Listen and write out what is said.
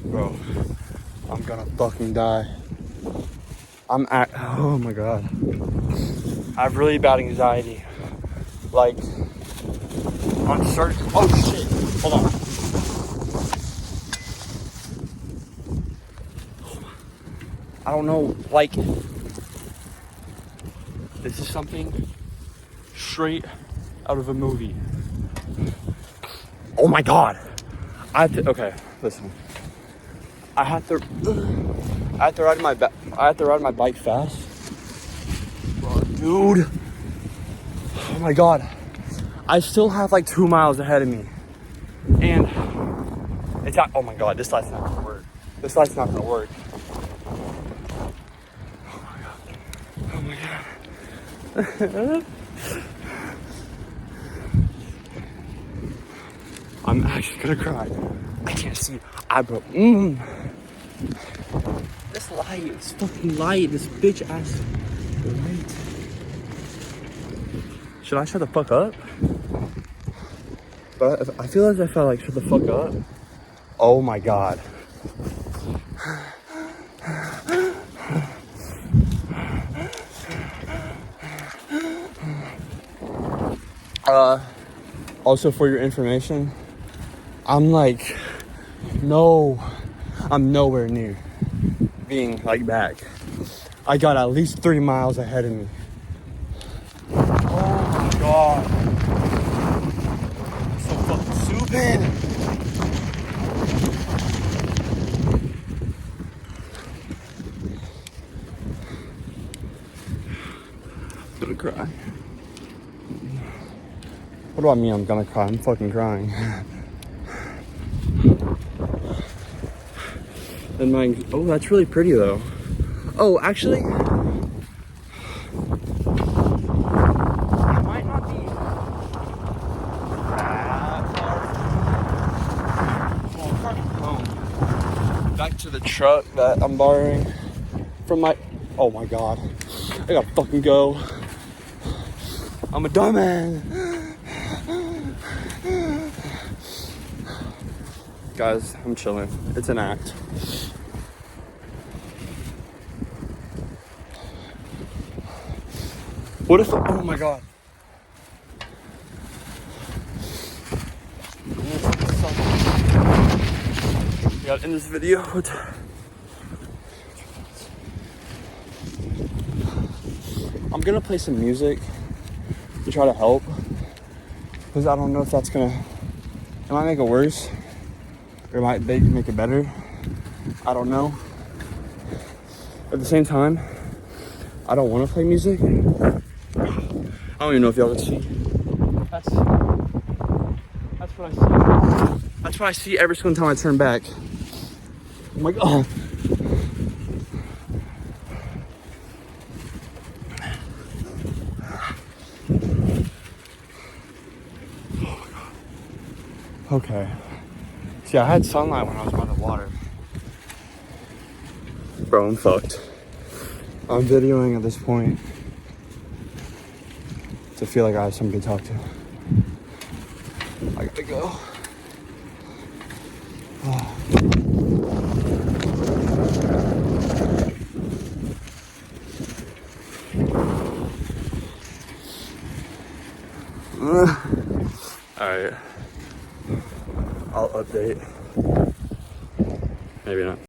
Bro, I'm gonna fucking die. Oh my god. I have really bad anxiety. Like, on certain, oh shit, hold on. I don't know, like, this is something straight out of a movie. Oh my god. Okay, listen. I have to ride my bike fast. Bro, dude. Oh my god. I still have like 2 miles ahead of me. And it's not, oh my god, this light's not gonna work. This light's not gonna work. Oh my god. Oh my god. I'm actually gonna cry. I can't see. This light is fucking light. This bitch ass light. Should I shut the fuck up? But I feel as if I like shut the fuck up. Oh my god. Also for your information, I'm nowhere near being like back. I got at least 3 miles ahead of me. Oh my god. I'm so fucking stupid. I'm gonna cry. What do I mean I'm gonna cry? I'm fucking crying. And oh, that's really pretty though. Oh, actually, I might not be that far home. Back to the truck that I'm borrowing from oh my god. I gotta fucking go. I'm a dumbass. Guys, I'm chilling. It's an act. What if, oh my god. We gotta end this video. I'm gonna play some music to try to help. Because I don't know if that's it might make it worse. Or it might make it better. I don't know. At the same time, I don't want to play music. I don't even know if y'all can see. That's what I see. That's what I see every single time I turn back. Oh my god. Okay. See, I had sunlight when I was by the water. Bro, I'm fucked. I'm videoing at this point to feel like I have somebody to talk to. I gotta go. Oh. Alright. I'll update. Maybe not.